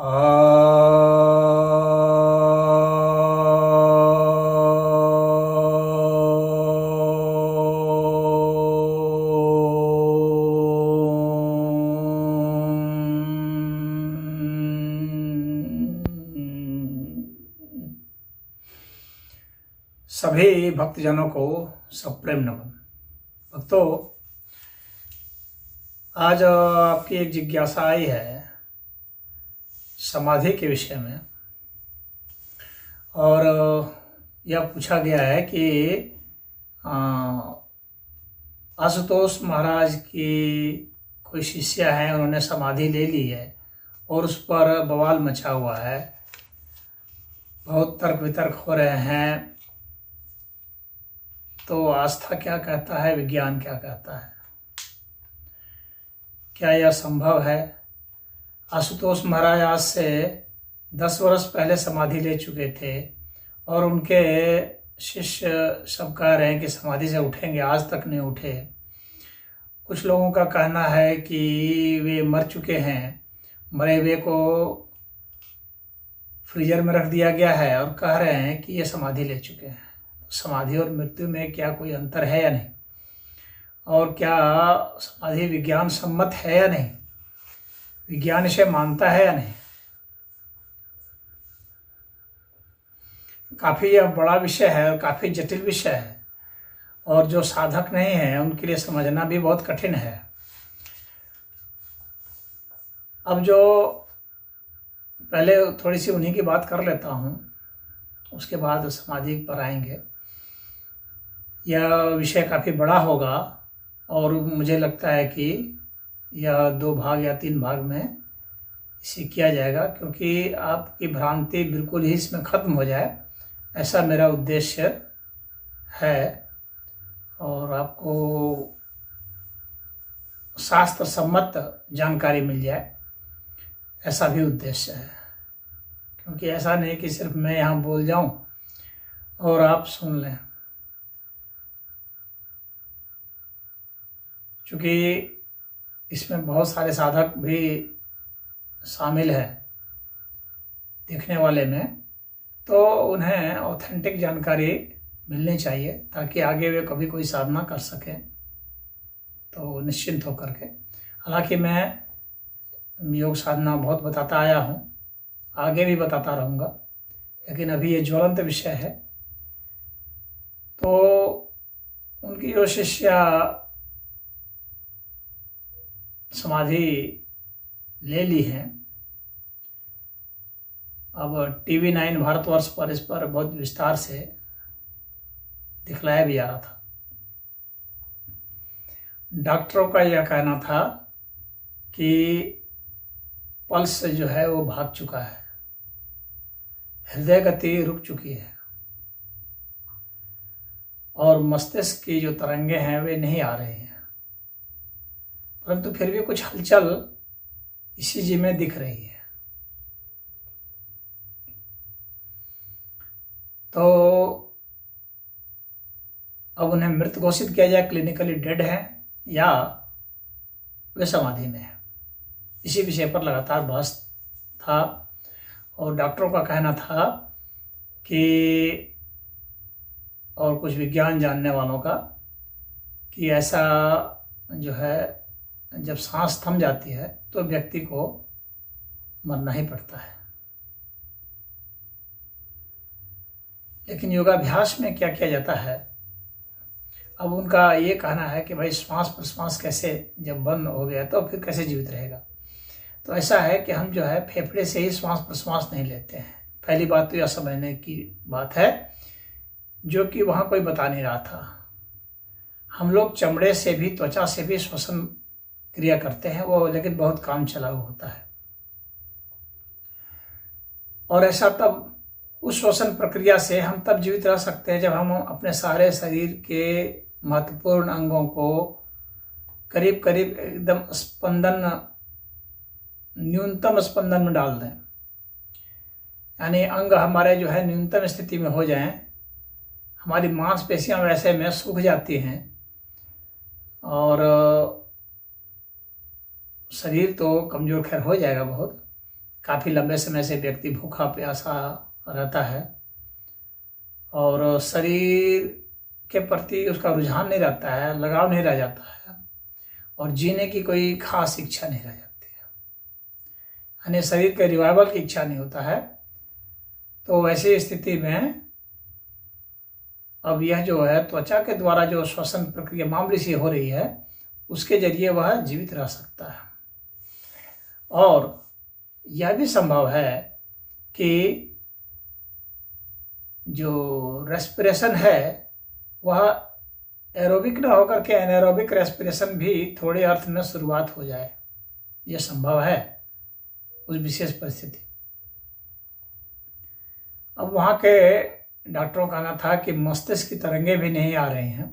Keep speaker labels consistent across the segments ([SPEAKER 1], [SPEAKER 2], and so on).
[SPEAKER 1] सभी भक्तजनों को सप्रेम नमन। भक्तों, आज आपकी एक जिज्ञासा आई है समाधि के विषय में, और यह पूछा गया है कि आशुतोष महाराज की कोई शिष्य हैं, उन्होंने समाधि ले ली है और उस पर बवाल मचा हुआ है, बहुत तर्क वितर्क हो रहे हैं। तो आस्था क्या कहता है, विज्ञान क्या कहता है, क्या यह संभव है? आशुतोष महाराज आज से 10 वर्ष पहले समाधि ले चुके थे और उनके शिष्य सब कह रहे हैं कि समाधि से उठेंगे, आज तक नहीं उठे। कुछ लोगों का कहना है कि वे मर चुके हैं, मरे हुए को फ्रीजर में रख दिया गया है और कह रहे हैं कि ये समाधि ले चुके हैं। समाधि और मृत्यु में क्या कोई अंतर है या नहीं, और क्या समाधि विज्ञान सम्मत है या नहीं, विज्ञान इसे मानता है या नहीं? काफ़ी यह बड़ा विषय है और काफ़ी जटिल विषय है, और जो साधक नहीं है उनके लिए समझना भी बहुत कठिन है। अब जो पहले थोड़ी सी उन्हीं की बात कर लेता हूँ, उसके बाद समाधि पर आएंगे। यह विषय काफ़ी बड़ा होगा और मुझे लगता है कि यह 2 भाग या 3 भाग में इसे किया जाएगा, क्योंकि आपकी भ्रांति बिल्कुल ही इसमें ख़त्म हो जाए, ऐसा मेरा उद्देश्य है, और आपको शास्त्र सम्मत जानकारी मिल जाए, ऐसा भी उद्देश्य है। क्योंकि ऐसा नहीं कि सिर्फ मैं यहाँ बोल जाऊँ और आप सुन लें। क्योंकि इसमें बहुत सारे साधक भी शामिल हैं देखने वाले में, तो उन्हें ऑथेंटिक जानकारी मिलनी चाहिए ताकि आगे वे कभी कोई साधना कर सकें तो निश्चिंत होकर के। हालांकि मैं योग साधना बहुत बताता आया हूँ, आगे भी बताता रहूँगा, लेकिन अभी ये ज्वलंत विषय है। तो उनकी जो शिष्या समाधि ले ली है, अब TV9 भारतवर्ष पर इस पर बहुत विस्तार से दिखलाया भी जा रहा था। डॉक्टरों का यह कहना था कि पल्स जो है वो भाग चुका है, हृदय गति रुक चुकी है और मस्तिष्क की जो तरंगे हैं वे नहीं आ रही हैं, परंतु फिर भी कुछ हलचल ECG में दिख रही है। तो अब उन्हें मृत घोषित किया जाए, क्लिनिकली डेड है, या वे समाधि में है, इसी विषय पर लगातार बहस था। और डॉक्टरों का कहना था कि, और कुछ विज्ञान जानने वालों का, कि ऐसा जो है जब सांस थम जाती है तो व्यक्ति को मरना ही पड़ता है। लेकिन योगाभ्यास में क्या किया जाता है, अब उनका ये कहना है कि भाई श्वास प्रश्वास कैसे जब बंद हो गया तो फिर कैसे जीवित रहेगा। तो ऐसा है कि हम जो है फेफड़े से ही श्वास प्रश्वास नहीं लेते हैं। पहली बात तो यह समझने की बात है, जो कि वहाँ कोई बता नहीं रहा था। हम लोग चमड़े से भी, त्वचा से भी श्वसन क्रिया करते हैं, वो लेकिन बहुत काम चलाऊ होता है। और ऐसा तब उस श्वसन प्रक्रिया से हम तब जीवित रह सकते हैं जब हम अपने सारे शरीर के महत्वपूर्ण अंगों को करीब करीब एकदम स्पंदन, न्यूनतम स्पंदन में डाल दें। यानी अंग हमारे जो है न्यूनतम स्थिति में हो जाएं, हमारी मांसपेशियां वैसे में सूख जाती हैं और शरीर तो कमज़ोर खैर हो जाएगा बहुत, काफ़ी लंबे समय से व्यक्ति भूखा प्यासा रहता है और शरीर के प्रति उसका रुझान नहीं रहता है, लगाव नहीं रह जाता है और जीने की कोई खास इच्छा नहीं रह जाती है, यानी शरीर के रिवाइवल की इच्छा नहीं होता है। तो वैसी स्थिति में अब यह जो है त्वचा के द्वारा जो श्वसन प्रक्रिया मामूली सी हो रही है, उसके जरिए वह जीवित रह सकता है। और यह भी संभव है कि जो रेस्पिरेशन है वह एरोबिक न होकर के एनारोबिक रेस्पिरेशन भी थोड़े अर्थ में शुरुआत हो जाए, यह संभव है उस विशेष परिस्थिति। अब वहाँ के डॉक्टरों का कहना था कि मस्तिष्क की तरंगें भी नहीं आ रही हैं।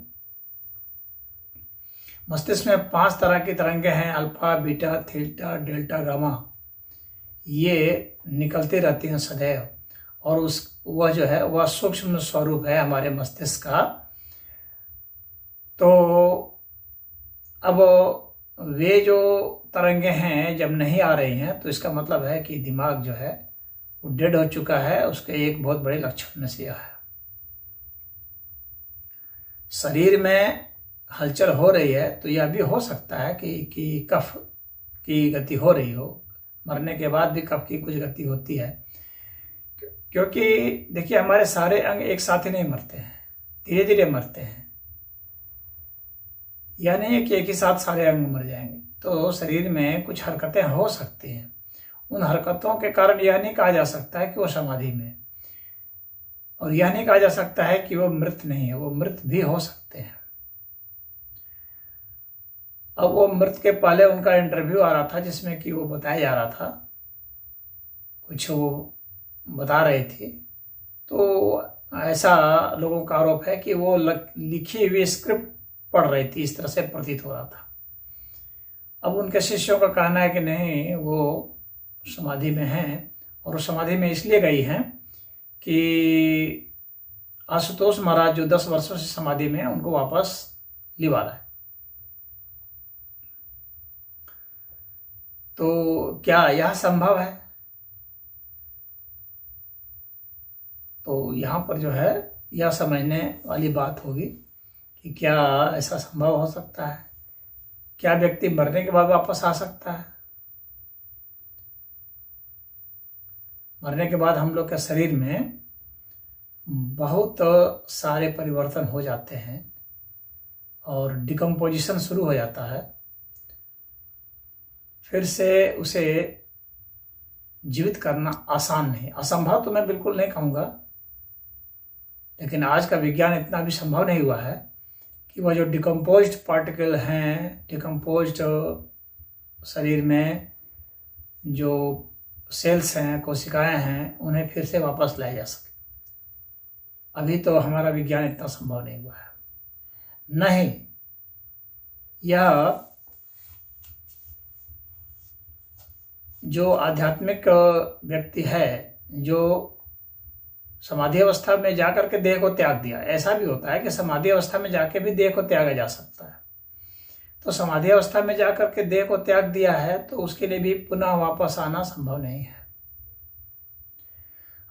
[SPEAKER 1] मस्तिष्क में 5 तरह की तरंगें हैं, alpha, beta, theta, delta, gamma. ये निकलती रहती हैं सदैव और वह जो है वह सूक्ष्म स्वरूप है हमारे मस्तिष्क का। तो अब वे जो तरंगें हैं जब नहीं आ रही हैं तो इसका मतलब है कि दिमाग जो है वो डेड हो चुका है। उसके एक बहुत बड़े लक्षण में से यह है। शरीर में हलचल हो रही है तो यह भी हो सकता है कि कफ की गति हो रही हो, मरने के बाद भी कफ की कुछ गति होती है, क्योंकि देखिए हमारे सारे अंग एक साथ ही नहीं मरते हैं, धीरे धीरे मरते हैं। यह नहीं है कि एक ही साथ सारे अंग मर जाएंगे। तो शरीर में कुछ हरकतें हो सकती हैं, उन हरकतों के कारण यह नहीं कहा जा सकता है कि वो समाधि में, और यह नहीं कहा जा सकता है कि वो मृत नहीं है, वो मृत भी हो सकते हैं। अब वो मृत के पहले उनका इंटरव्यू आ रहा था जिसमें कि वो बताया जा रहा था, कुछ वो बता रही थी। तो ऐसा लोगों का आरोप है कि वो लिखी हुई स्क्रिप्ट पढ़ रही थी, इस तरह से प्रतीत हो रहा था। अब उनके शिष्यों का कहना है कि नहीं, वो समाधि में हैं और वो समाधि में इसलिए गई हैं कि आशुतोष महाराज जो 10 वर्षों से समाधि में हैं उनको वापस लिवा रहा है। तो क्या यह संभव है? तो यहाँ पर जो है यह समझने वाली बात होगी कि क्या ऐसा संभव हो सकता है? क्या व्यक्ति मरने के बाद वापस आ सकता है? मरने के बाद हम लोग के शरीर में बहुत सारे परिवर्तन हो जाते हैं और डिकम्पोजिशन शुरू हो जाता है। फिर से उसे जीवित करना आसान नहीं, असंभव तो मैं बिल्कुल नहीं कहूँगा, लेकिन आज का विज्ञान इतना भी संभव नहीं हुआ है कि वह जो डिकम्पोज्ड पार्टिकल हैं, डिकम्पोज्ड शरीर में जो सेल्स हैं, कोशिकाएं हैं, उन्हें फिर से वापस लाया जा सके। अभी तो हमारा विज्ञान इतना संभव नहीं हुआ है। नहीं, यह जो आध्यात्मिक व्यक्ति है जो समाधि अवस्था में जाकर के देह को त्याग दिया, ऐसा भी होता है कि समाधि अवस्था में जाके भी देह को त्यागा जा सकता है। तो समाधि अवस्था में जाकर के देह को त्याग दिया है तो उसके लिए भी पुनः वापस आना संभव नहीं है।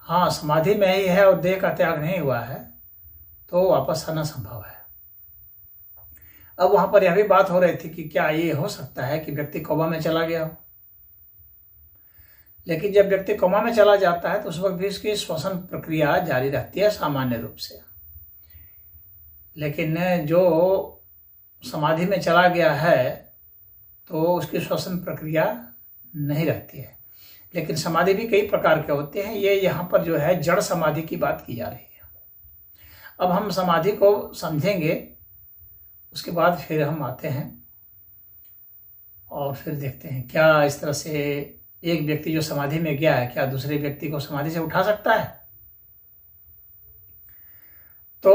[SPEAKER 1] हाँ, समाधि में ही है और देह का त्याग नहीं हुआ है तो वापस आना संभव है। अब वहां पर यह भी बात हो रही थी कि क्या ये हो सकता है कि व्यक्ति कोमा में चला गया हो, लेकिन जब व्यक्ति कोमा में चला जाता है तो उस वक्त भी उसकी श्वसन प्रक्रिया जारी रहती है सामान्य रूप से। लेकिन जो समाधि में चला गया है तो उसकी श्वसन प्रक्रिया नहीं रहती है। लेकिन समाधि भी कई प्रकार के होते हैं। ये यहाँ पर जो है जड़ समाधि की बात की जा रही है। अब हम समाधि को समझेंगे, उसके बाद फिर हम आते हैं और फिर देखते हैं क्या इस तरह से एक व्यक्ति जो समाधि में गया है क्या दूसरे व्यक्ति को समाधि से उठा सकता है। तो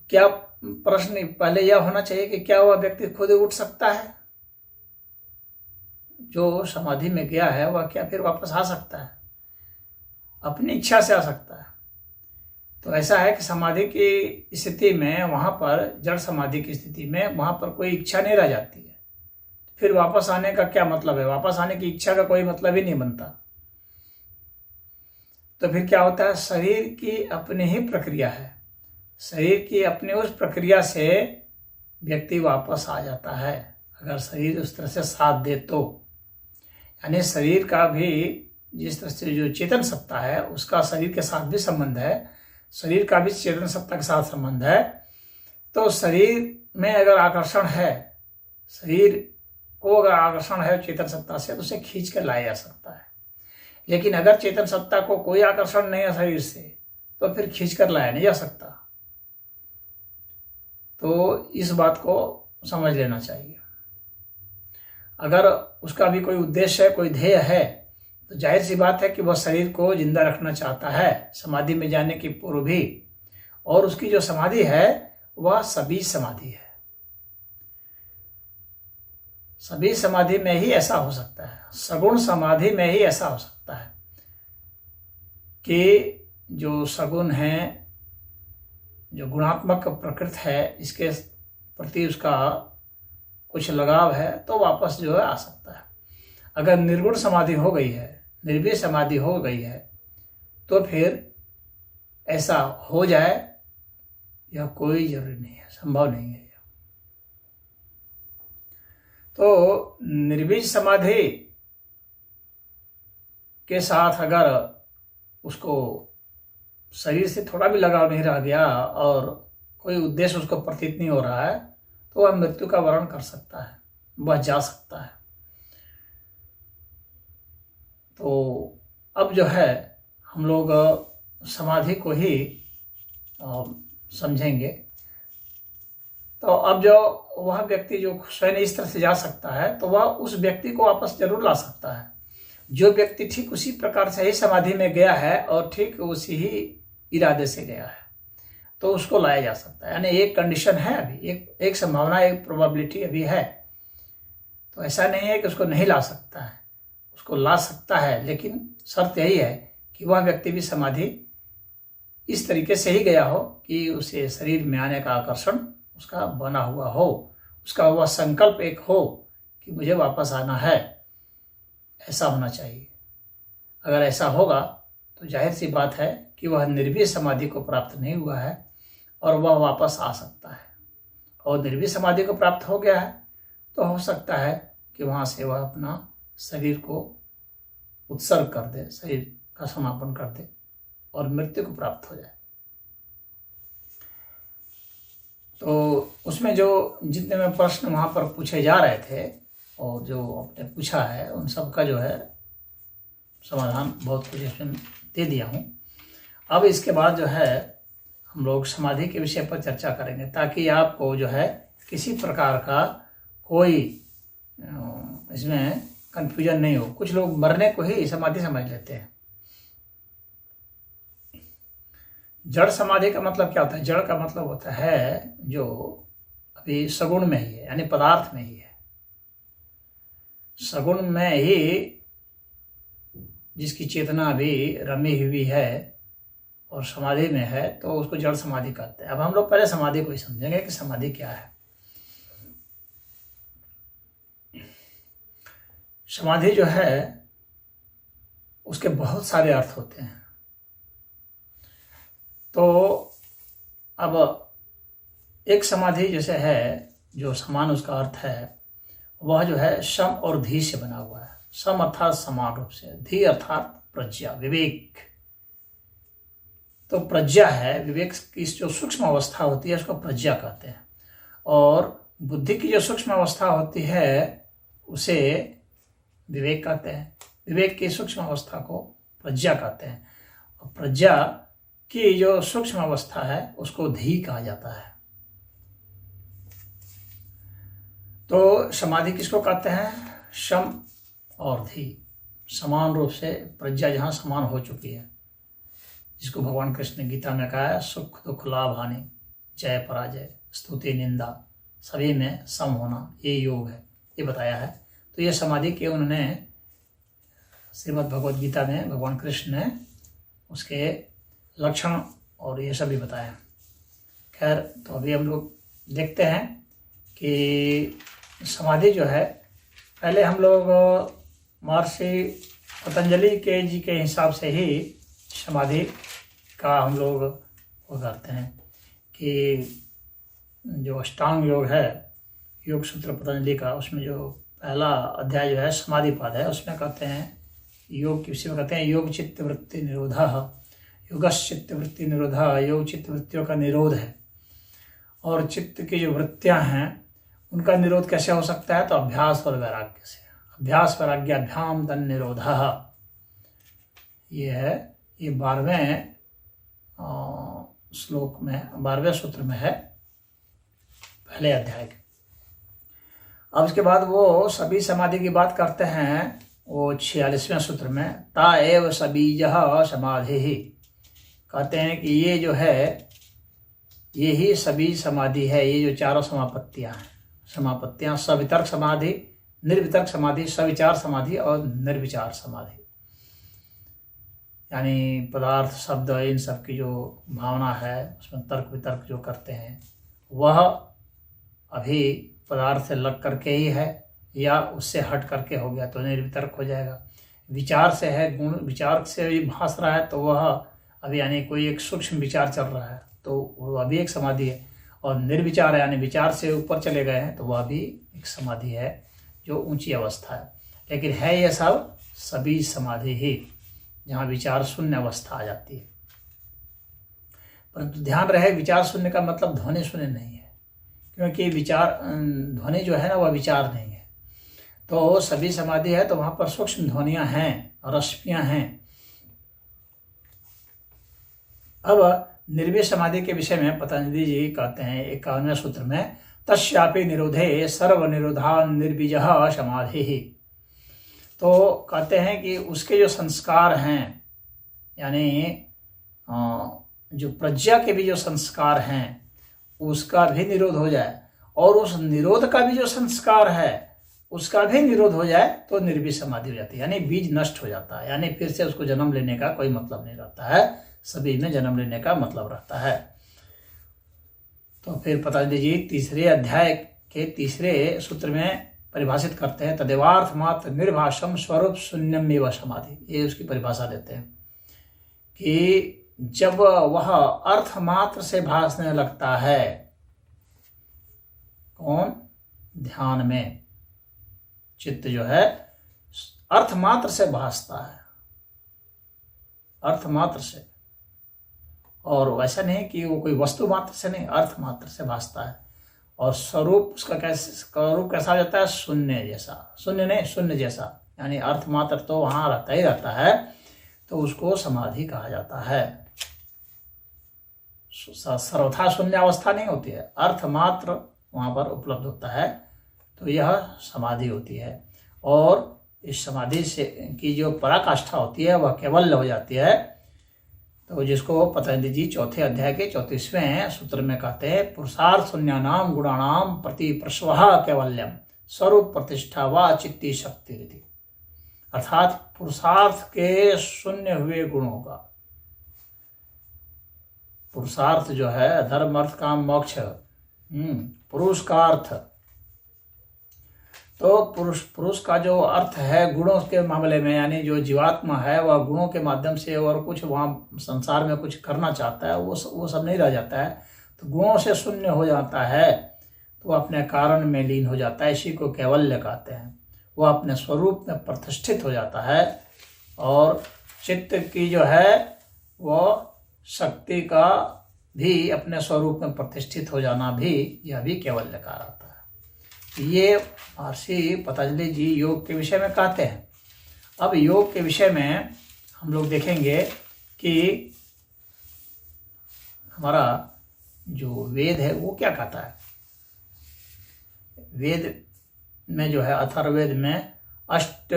[SPEAKER 1] क्या प्रश्न पहले यह होना चाहिए कि क्या वह व्यक्ति खुद उठ सकता है? जो समाधि में गया है वह क्या फिर वापस आ सकता है? अपनी इच्छा से आ सकता है। तो ऐसा है कि समाधि की स्थिति में, वहां पर जड़ समाधि की स्थिति में, वहां पर कोई इच्छा नहीं रह जाती है। फिर वापस आने का क्या मतलब है? वापस आने की इच्छा का कोई मतलब ही नहीं बनता। तो फिर क्या होता है? शरीर की अपनी ही प्रक्रिया है, शरीर की अपनी उस प्रक्रिया से व्यक्ति वापस आ जाता है, अगर शरीर उस तरह से साथ दे तो। यानी शरीर का भी जिस तरह से जो चेतन सत्ता है उसका शरीर के साथ भी संबंध है, शरीर का भी चेतन सत्ता के साथ संबंध है। तो शरीर में अगर आकर्षण है, शरीर को अगर आकर्षण है चेतन सत्ता से, तो उसे खींच कर लाया जा सकता है। लेकिन अगर चेतन सत्ता को कोई आकर्षण नहीं है शरीर से, तो फिर खींच कर लाया नहीं जा सकता। तो इस बात को समझ लेना चाहिए। अगर उसका भी कोई उद्देश्य है, कोई ध्येय है, तो जाहिर सी बात है कि वह शरीर को जिंदा रखना चाहता है समाधि में जाने की पूर्व भी। और उसकी जो समाधि है वह सभी समाधि है। सभी समाधि में ही ऐसा हो सकता है, सगुण समाधि में ही ऐसा हो सकता है कि जो सगुण है, जो गुणात्मक प्रकृति है, इसके प्रति उसका कुछ लगाव है, तो वापस जो है आ सकता है। अगर निर्गुण समाधि हो गई है, निर्भय समाधि हो गई है, तो फिर ऐसा हो जाए यह कोई जरूरी नहीं है, संभव नहीं है। तो निर्बीज समाधि के साथ अगर उसको शरीर से थोड़ा भी लगाव नहीं रह गया और कोई उद्देश्य उसको प्रतीत नहीं हो रहा है, तो वह मृत्यु का वर्ण कर सकता है, वह जा सकता है। तो अब जो है हम लोग समाधि को ही समझेंगे। तो अब जो वह व्यक्ति जो स्वयं इस तरह से जा सकता है, तो वह उस व्यक्ति को वापस जरूर ला सकता है। जो व्यक्ति ठीक उसी प्रकार से ही समाधि में गया है और ठीक उसी ही इरादे से गया है, तो उसको लाया जा सकता है। यानी एक कंडीशन है, अभी एक संभावना, एक प्रोबेबिलिटी अभी है। तो ऐसा नहीं है कि उसको नहीं ला सकता है, उसको ला सकता है, लेकिन शर्त यही है कि वह व्यक्ति भी समाधि इस तरीके से ही गया हो कि उसे शरीर में आने का आकर्षण उसका बना हुआ हो, उसका वह संकल्प एक हो कि मुझे वापस आना है, ऐसा होना चाहिए। अगर ऐसा होगा तो जाहिर सी बात है कि वह निर्भय समाधि को प्राप्त नहीं हुआ है और वह वापस आ सकता है। और निर्भय समाधि को प्राप्त हो गया है तो हो सकता है कि वहाँ से वह अपना शरीर को उत्सर्ग कर दे, शरीर का समापन कर दे और मृत्यु को प्राप्त हो जाए। तो उसमें जो जितने में प्रश्न वहाँ पर पूछे जा रहे थे और जो आपने पूछा है, उन सब का जो है समाधान बहुत कुछ इसमें दे दिया हूँ। अब इसके बाद जो है हम लोग समाधि के विषय पर चर्चा करेंगे, ताकि आपको जो है किसी प्रकार का कोई इसमें कंफ्यूजन नहीं हो। कुछ लोग मरने को ही समाधि समझ लेते हैं। जड़ समाधि का मतलब क्या होता है? जड़ का मतलब होता है जो अभी सगुण में ही है, यानी पदार्थ में ही है, सगुण में ही जिसकी चेतना भी रमी हुई है और समाधि में है, तो उसको जड़ समाधि कहते हैं। अब हम लोग पहले समाधि को ही समझेंगे कि समाधि क्या है। समाधि जो है उसके बहुत सारे अर्थ होते हैं। तो अब एक समाधि जैसे है, जो समान उसका अर्थ है, वह जो है शम और धी से बना हुआ है। सम अर्थात समान रूप से, धी अर्थात प्रज्ञा, विवेक। तो प्रज्ञा है, विवेक की जो सूक्ष्म अवस्था होती है उसको प्रज्ञा कहते हैं। और बुद्धि की जो सूक्ष्म अवस्था होती है उसे विवेक कहते हैं। विवेक की सूक्ष्म अवस्था को प्रज्ञा कहते हैं। और प्रज्ञा की जो सूक्ष्म अवस्था है उसको धी कहा जाता है। तो समाधि किसको कहते हैं? शम और धी, समान रूप से प्रज्ञा जहाँ समान हो चुकी है, जिसको भगवान कृष्ण ने गीता में कहा है, सुख दुख लाभ हानि, जय पराजय, स्तुति निंदा, सभी में सम होना, ये योग है, ये बताया है। तो ये समाधि के उन्होंने श्रीमद् भगवद गीता में भगवान कृष्ण ने उसके लक्षण और ये सब भी बताया। खैर, तो अभी हम लोग देखते हैं कि समाधि जो है पहले हम लोग महर्षि पतंजलि के जी के हिसाब से ही समाधि का हम लोग वो करते हैं कि जो अष्टांग योग है, योग सूत्र पतंजलि का, उसमें जो पहला अध्याय जो है समाधिपाद है, उसमें कहते हैं योग के विषय में कहते हैं योग चित्त वृत्ति निरोधा, योगश चित्त वृत्ति निरोधा, योग चित्त वृत्तियों का निरोध है। और चित्त की जो वृत्तियां हैं उनका निरोध कैसे हो सकता है? तो अभ्यास और वैराग्य से। अभ्यास वैराग्याभ्याम तन निरोधा, ये है, ये 12वें श्लोक में, 12वें सूत्र में है, पहले अध्याय के। अब उसके बाद वो सभी समाधि की बात करते हैं, वो 46वें सूत्र में, ता एव सबीजः समाधि। कहते हैं कि ये जो है, ये ही सभी समाधि है। ये जो चारों समापत्तियां, सवितर्क समाधि, निर्वितर्क समाधि, सविचार समाधि और निर्विचार समाधि, यानी पदार्थ शब्द इन सब की जो भावना है उसमें तर्क वितर्क जो करते हैं, वह अभी पदार्थ से लग करके ही है या उससे हट करके हो गया तो निर्वितर्क हो जाएगा। विचार से है, गुण विचार से भी भास रहा है तो वह अभी, यानी कोई एक सूक्ष्म विचार चल रहा है तो वह अभी एक समाधि है। और निर्विचार है, यानी विचार से ऊपर चले गए हैं तो वह भी एक समाधि है, जो ऊंची अवस्था है। लेकिन है ये सब सभी समाधि ही, जहाँ विचार शून्य अवस्था आ जाती है। परंतु ध्यान रहे, विचार शून्य का मतलब ध्वनि शून्य नहीं है, क्योंकि विचार, ध्वनि जो है ना वह विचार नहीं है। तो सभी समाधि है तो वहाँ पर सूक्ष्म ध्वनियाँ हैं, रश्मियाँ हैं। अब निर्विष समाधि के विषय में पतंजलि जी कहते हैं 51वें सूत्र में, तस्यापि निरोधे सर्व निरोधा निर्बीजः समाधि। तो कहते हैं कि उसके जो संस्कार हैं, यानी जो प्रज्ञा के भी जो संस्कार हैं उसका भी निरोध हो जाए, और उस निरोध का भी जो संस्कार है उसका भी निरोध हो जाए तो निर्विष समाधि हो जाती है, यानी बीज नष्ट हो जाता है, यानी फिर से उसको जन्म लेने का कोई मतलब नहीं रहता है, सभी में जन्म लेने का मतलब रहता है। तो फिर पतंजलि जी तीसरे अध्याय के तीसरे सूत्र में परिभाषित करते हैं, तदेवार्थ मात्र निर्भाषम स्वरूप शून्यम एव समाधि। ये उसकी परिभाषा देते हैं कि जब वह अर्थ मात्र से भासने लगता है, कौन? ध्यान में चित्त जो है अर्थ मात्र से भासता है, अर्थ मात्र से, और वैसा नहीं कि वो कोई वस्तु मात्र से नहीं, अर्थ मात्र से भासता है। और स्वरूप उसका स्वरूप कैसा हो जाता है? शून्य जैसा, शून्य नहीं, शून्य जैसा, यानी अर्थ मात्र तो वहां रहता ही रहता है, तो उसको समाधि कहा जाता है। सर्वथा शून्य अवस्था नहीं होती है, अर्थ मात्र वहां पर उपलब्ध होता है, तो यह समाधि होती है। और इस समाधि से की जो पराकाष्ठा होती है वह कैवल्य हो जाती है। तो जिसको पतंजलि जी चौथे अध्याय के 34वें सूत्र में कहते हैं, पुरुषार्थ शून्यानाम गुणानाम प्रति प्रस्वः कैवल्यम स्वरूप प्रतिष्ठा व चित्ती शक्ति रीति। अर्थात पुरुषार्थ के शून्य हुए गुणों का, पुरुषार्थ जो है धर्म अर्थ काम मोक्ष, पुरुष का अर्थ, तो पुरुष का जो अर्थ है गुणों के मामले में, यानी जो जीवात्मा है वह गुणों के माध्यम से और कुछ वहाँ संसार में कुछ करना चाहता है, वो सब नहीं रह जाता है, तो गुणों से शून्य हो जाता है, तो वह अपने कारण में लीन हो जाता है। इसी को कैवल्य कहते हैं। वह अपने स्वरूप में प्रतिष्ठित हो जाता है, और चित्त की जो है वह शक्ति का भी अपने स्वरूप में प्रतिष्ठित हो जाना भी, यह भी कैवल्य का रहता है। ये महर्षि पतंजलि जी योग के विषय में कहते हैं। अब योग के विषय में हम लोग देखेंगे कि हमारा जो वेद है वो क्या कहता है। वेद में जो है अथर्ववेद में अष्ट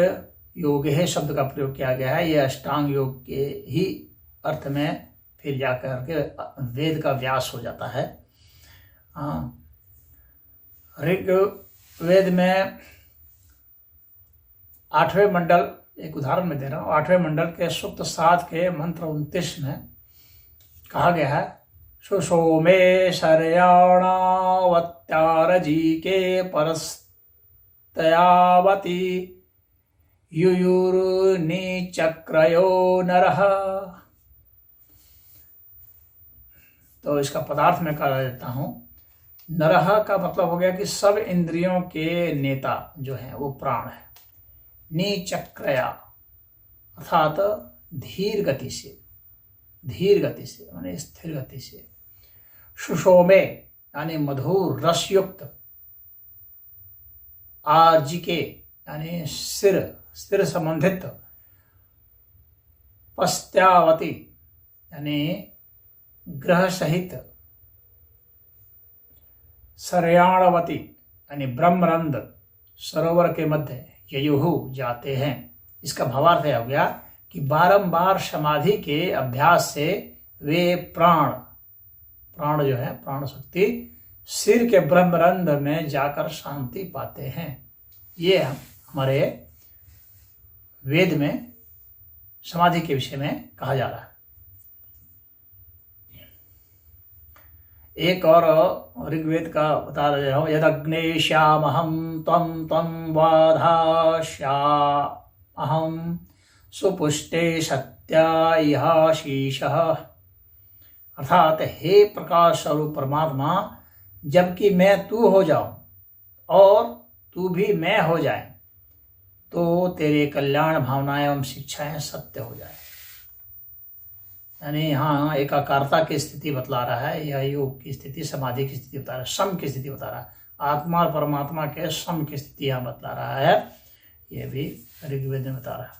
[SPEAKER 1] योग है शब्द का प्रयोग किया गया है। ये अष्टांग योग के ही अर्थ में फिर जाकर के वेद का व्यास हो जाता है। ऋग्वेद में 8वें मंडल, एक उदाहरण में दे रहा हूँ, 8वें मंडल के सूक्त 7 के मंत्र 29 में कहा गया है, सुषोमे शर्याणावत्यारजी के परस्त पस्त्यावती युयुर्निचक्रयो नरः। तो इसका पदार्थ मैं कह देता हूं। नरह का मतलब हो गया कि सब इंद्रियों के नेता जो हैं वो प्राण है। निचक्रया अर्थात धीर गति से माने स्थिर गति से। सुषोमे यानी मधुर रसयुक्त। आर्जिके यानी स्थिर संबंधित। पस्त्यावती यानी ग्रह सहित। सर्याणवती यानी ब्रह्मरंद सरोवर के मध्य ययुहु जाते हैं। इसका भावार्थ हो गया कि बारंबार समाधि के अभ्यास से वे प्राण जो है प्राण शक्ति सिर के ब्रह्मरंध में जाकर शांति पाते हैं। ये हमारे वेद में समाधि के विषय में कहा जा रहा है। एक और ऋग्वेद का बता रहा हूं। यदग्नेश्यामहं त्वं त्वं वाधाश्यामहं सुपुष्टे सत्या इह शीशः। अर्थात हे प्रकाश स्वरूप परमात्मा, जबकि मैं तू हो जाऊं और तू भी मैं हो जाए तो तेरे कल्याण भावनाएं एवं शिक्षाएं सत्य हो जाए। यानी यहाँ एकाकारता की स्थिति बतला रहा है। यह योग की स्थिति, समाधि की स्थिति बता रहा है, सम की स्थिति बता रहा है। आत्मा और परमात्मा के सम की स्थिति यहाँ बतला रहा है। यह भी ऋग्वेद में बता रहा है।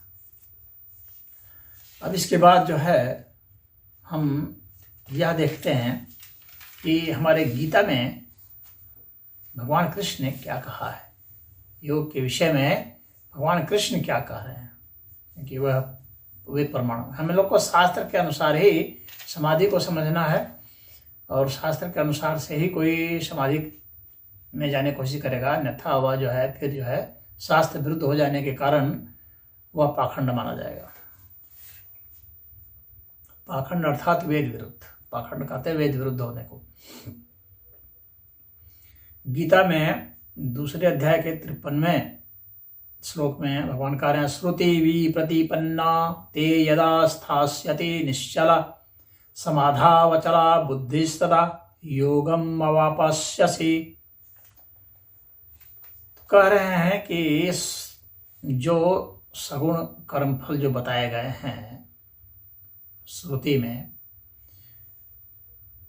[SPEAKER 1] अब इसके बाद जो है हम यह देखते हैं कि हमारे गीता में भगवान कृष्ण ने क्या कहा है। योग के विषय में भगवान कृष्ण क्या कह रहे हैं, क्योंकि वे परमाणु। हम लोग को शास्त्र के अनुसार ही समाधि को समझना है, और शास्त्र के अनुसार से ही कोई समाधि में जाने की कोशिश करेगा, अन्यथा वह जो है फिर जो है शास्त्र विरुद्ध हो जाने के कारण वह पाखंड माना जाएगा। पाखंड अर्थात वेद विरुद्ध। पाखंड कहते हैं वेद विरुद्ध होने को। गीता में दूसरे अध्याय के 53वें श्लोक में भगवान कह रहे हैं, श्रुति वि प्रतिपन्ना ते यदा स्थास्यति निश्चला समाधावचला बुद्धिस्तदा योगम अवापस्यसि। तो कह रहे हैं कि जो सगुण कर्मफल जो बताए गए हैं श्रुति में,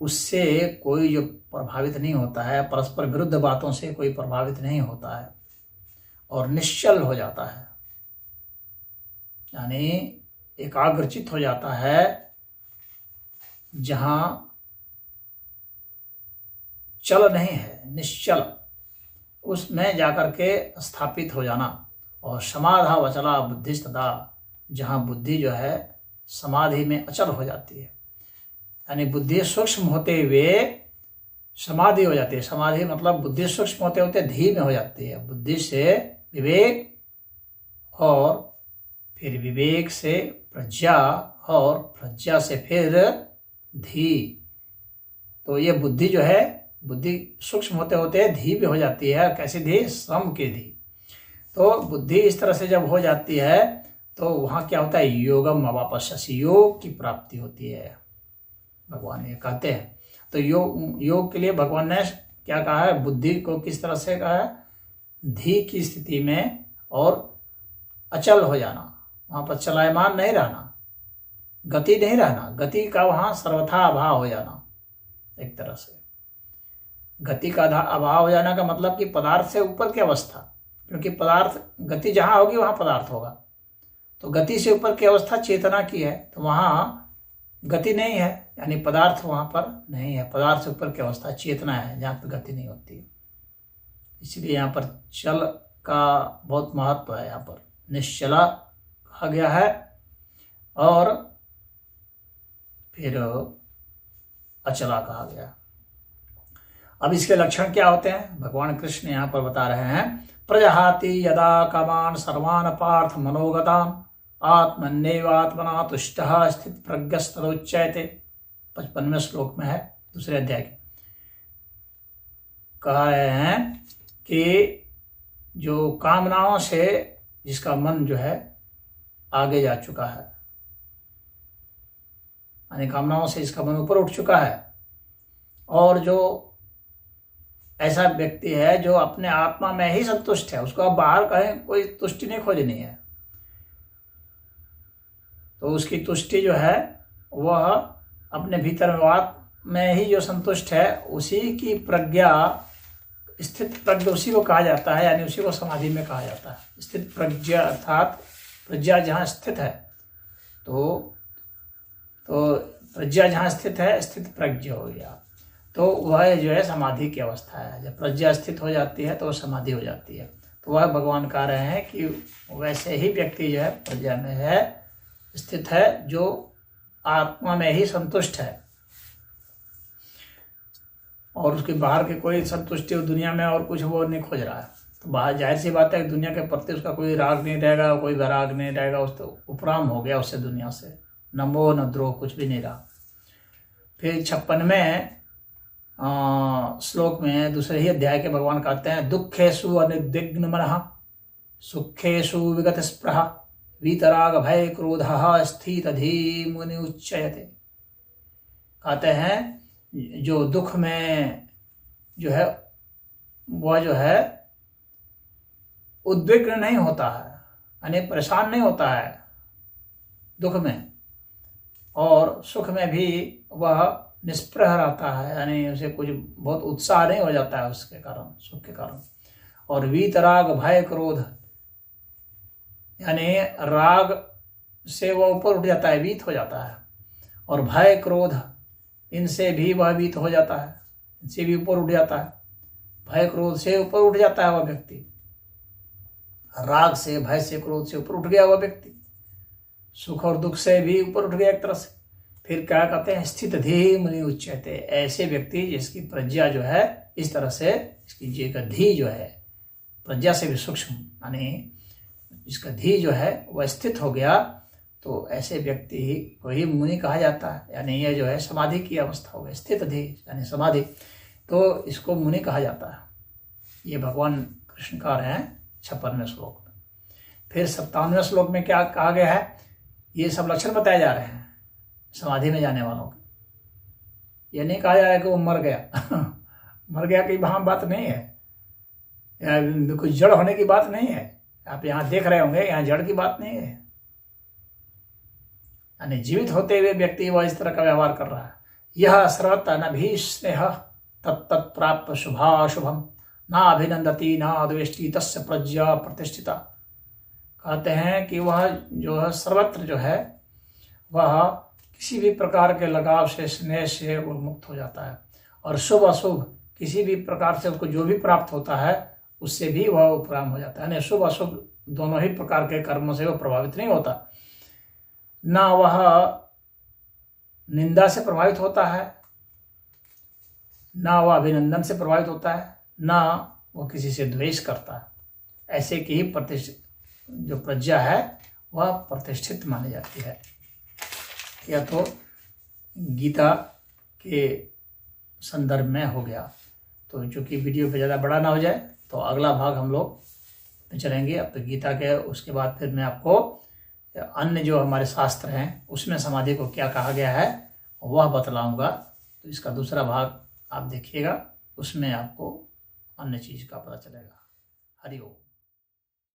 [SPEAKER 1] उससे कोई जो प्रभावित नहीं होता है, परस्पर विरुद्ध बातों से कोई प्रभावित नहीं होता है और निश्चल हो जाता है, यानी एकाग्रचित हो जाता है। जहां चल नहीं है, निश्चल, उसमें जाकर के स्थापित हो जाना। और समाधा वचला बुद्धिस्तदा, जहां बुद्धि जो है समाधि में अचल हो जाती है, यानी बुद्धि सूक्ष्म होते हुए समाधि हो जाती है। समाधि मतलब बुद्धि सूक्ष्म होते होते धीमे हो जाती है। बुद्धि से विवेक, और फिर विवेक से प्रज्ञा, और प्रज्ञा से फिर धी। तो ये बुद्धि जो है, बुद्धि सूक्ष्म होते होते धीमे हो जाती है। कैसे धी? सम की धी। तो बुद्धि इस तरह से जब हो जाती है तो वहां क्या होता है? योगम अवापस्यसि, योग की प्राप्ति होती है, भगवान ये कहते हैं। तो योग के लिए भगवान ने क्या कहा है? बुद्धि को किस तरह से कहा है? धी की स्थिति में और अचल हो जाना, वहां पर चलायमान नहीं रहना, गति नहीं रहना, गति का वहां सर्वथा अभाव हो जाना। एक तरह से गति का अभाव हो जाना का मतलब कि पदार्थ से ऊपर की अवस्था, क्योंकि पदार्थ गति जहां होगी वहां पदार्थ होगा। तो गति से ऊपर की अवस्था चेतना की है, तो वहां गति नहीं है, यानी पदार्थ वहां पर नहीं है। पदार्थ से ऊपर की अवस्था चेतना है, जहां पर गति नहीं होती। इसलिए यहाँ पर चल का बहुत महत्व है। यहाँ पर निश्चला कहा गया है, और फिर अचला कहा गया। अब इसके लक्षण क्या होते हैं? भगवान कृष्ण यहाँ पर बता रहे हैं, प्रजहाति यदा कामान सर्वान पार्थ मनोगतान आत्मन्येवात्मना तुष्टः स्थित प्रज्ञस्तदोच्यते। 55वें श्लोक में है, दूसरे अध्याय के। कह रहे हैं कि जो कामनाओं से जिसका मन जो है आगे जा चुका है, यानी कामनाओं से इसका मन ऊपर उठ चुका है, और जो ऐसा व्यक्ति है जो अपने आत्मा में ही संतुष्ट है, उसको अब बाहर कहीं कोई तुष्टि नहीं खोजनी है, तो उसकी तुष्टि जो है वह अपने भीतर में ही जो संतुष्ट है, उसी की प्रज्ञा, स्थित प्रज्ञा उसी को कहा जाता है, यानी उसी को समाधि में कहा जाता है। स्थित प्रज्ञा अर्थात प्रज्ञा जहाँ स्थित है, तो प्रज्ञा जहाँ स्थित है, स्थित प्रज्ञा हो गया, तो वह जो है समाधि की अवस्था है। जब प्रज्ञा स्थित हो जाती है तो वह समाधि हो जाती है। तो वह भगवान कह रहे हैं कि वैसे ही व्यक्ति जो है प्रज्ञा में है, स्थित है, जो आत्मा में ही संतुष्ट है, और उसके बाहर के कोई संतुष्टि दुनिया में और कुछ वो नहीं खोज रहा है। तो बाहर जाहिर सी बात है कि दुनिया के प्रति उसका कोई राग नहीं रहेगा, कोई वैराग नहीं रहेगा, उस तो उपराम हो गया उससे, दुनिया से न मोह न द्रोह, कुछ भी नहीं रहा। फिर 56वें श्लोक में दूसरे ही अध्याय के भगवान कहते हैं, दुखेषु अनिर्विघ्न मनः सुखेषु विगत स्पृहा वीतराग भय क्रोधः स्थितधि मुनि उच्यते। कहते हैं जो दुख में जो है वह जो है उद्विग्न नहीं होता है, यानी परेशान नहीं होता है दुख में, और सुख में भी वह निष्प्रह रहता है, यानी उसे कुछ बहुत उत्साह नहीं हो जाता है उसके कारण, सुख के कारण। और वीतराग भय क्रोध, यानी राग से वह ऊपर उठ जाता है, वीत हो जाता है, और भय क्रोध इनसे भी वह वीत हो जाता है, इनसे भी ऊपर उठ जाता है। भय क्रोध से ऊपर उठ जाता है वह व्यक्ति, राग से, भय से, क्रोध से ऊपर उठ गया वह व्यक्ति, सुख और दुख से भी ऊपर उठ गया एक तरह से। फिर क्या कहते हैं, स्थित धी मुनि उच्यते। ऐसे व्यक्ति जिसकी प्रज्ञा जो है इस तरह से, इसकी जी का धी जो है प्रज्ञा से भी सूक्ष्म, यानी इसका धी जो है वह स्थित हो गया, तो ऐसे व्यक्ति को ही मुनि कहा जाता है। यानी यह जो है समाधि की अवस्था हो गई, स्थित धी यानी समाधि, तो इसको मुनि कहा जाता है। ये भगवान कृष्ण कह रहे हैं 56वें श्लोक में। फिर 57वें श्लोक में क्या कहा गया है, ये सब लक्षण बताए जा रहे हैं समाधि में जाने वालों के। ये नहीं कहा जा रहा है कि वो मर गया मर गया की वहाँ बात नहीं है, या कुछ जड़ होने की बात नहीं है। आप यहाँ देख रहे होंगे, यहाँ जड़ की बात नहीं है, यानी जीवित होते हुए व्यक्ति वह इस तरह का व्यवहार कर रहा है। यह सर्वत्र न भी स्नेह तत्त प्राप्त शुभाशुभम न अभिनंदती न द्वेष्टि तस्य प्रज्ञा प्रतिष्ठिता। कहते हैं कि वह जो है सर्वत्र जो है वह किसी भी प्रकार के लगाव से, स्नेह से वो मुक्त हो जाता है, और शुभ अशुभ किसी भी प्रकार से उसको जो भी प्राप्त होता है उससे भी वह उपराम हो जाता है। यानी शुभ अशुभ दोनों ही प्रकार के कर्मों से वह प्रभावित नहीं होता, ना वह निंदा से प्रभावित होता है, ना वह अभिनंदन से प्रभावित होता है, ना वह किसी से द्वेष करता है। ऐसे की ही जो प्रज्ञा है वह प्रतिष्ठित मानी जाती है। यह तो गीता के संदर्भ में हो गया। तो चूँकि वीडियो पे ज़्यादा बड़ा ना हो जाए तो अगला भाग हम लोग चलेंगे। अब तो गीता के उसके बाद फिर मैं आपको अन्य जो हमारे शास्त्र हैं उसमें समाधि को क्या कहा गया है वह बतलाऊंगा। तो इसका दूसरा भाग आप देखिएगा, उसमें आपको अन्य चीज़ का पता चलेगा। हरि ओम।